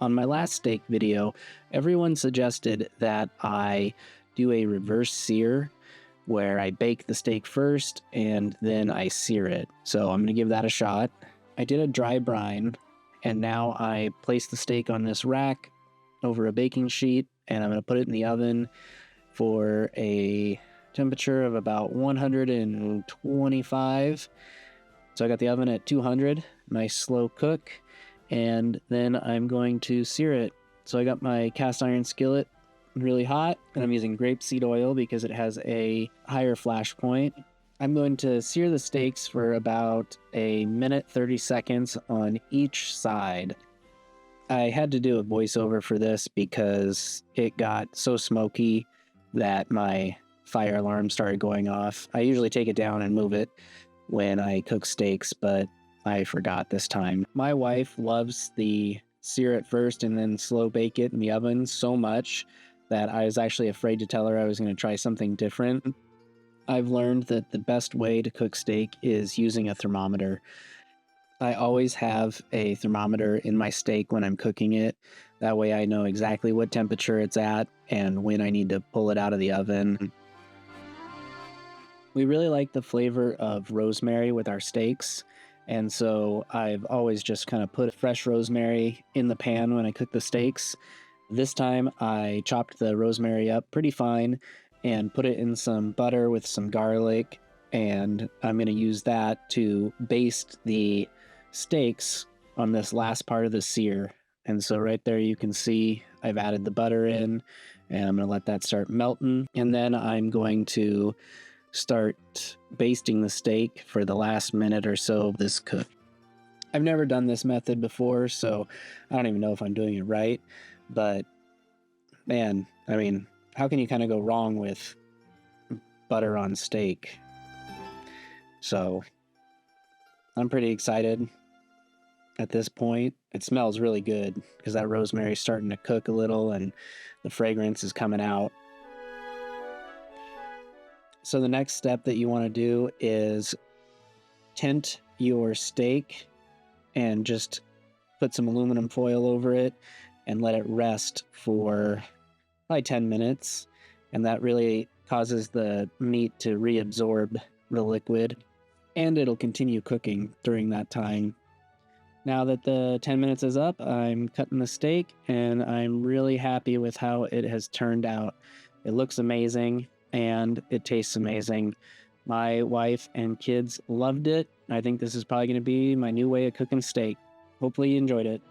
On my last steak video, everyone suggested that I do a reverse sear where I bake the steak first and then I sear it. So I'm going to give that a shot. I did a dry brine, and now I place the steak on this rack over a baking sheet, and I'm going to put it in the oven for a temperature of about 125. So I got the oven at 200, nice slow cook, and then I'm going to sear it. So I got my cast iron skillet really hot, and I'm using grapeseed oil because it has a higher flash point. I'm going to sear the steaks for about a minute 30 seconds on each side. I had to do a voiceover for this because it got so smoky that my fire alarm started going off. I usually take it down and move it when I cook steaks, but I forgot this time. My wife loves the sear it first and then slow bake it in the oven so much that I was actually afraid to tell her I was going to try something different. I've learned that the best way to cook steak is using a thermometer. I always have a thermometer in my steak when I'm cooking it. That way I know exactly what temperature it's at and when I need to pull it out of the oven. We really like the flavor of rosemary with our steaks, and so I've always just kind of put fresh rosemary in the pan when I cook the steaks. This time I chopped the rosemary up pretty fine and put it in some butter with some garlic, and I'm going to use that to baste the steaks on this last part of the sear. And so right there you can see I've added the butter in, and I'm going to let that start melting, and then I'm going to start basting the steak for the last minute or so of this cook. I've never done this method before, so I don't even know if I'm doing it right, but man, I mean, how can you kind of go wrong with butter on steak? So I'm pretty excited at this point. It smells really good because that rosemary is starting to cook a little and the fragrance is coming out. So the next step that you want to do is tint your steak and just put some aluminum foil over it and let it rest for probably 10 minutes. And that really causes the meat to reabsorb the liquid, and it'll continue cooking during that time. Now that the 10 minutes is up, I'm cutting the steak, and I'm really happy with how it has turned out. It looks amazing, and it tastes amazing. My wife and kids loved it. I think this is probably going to be my new way of cooking steak. Hopefully you enjoyed it.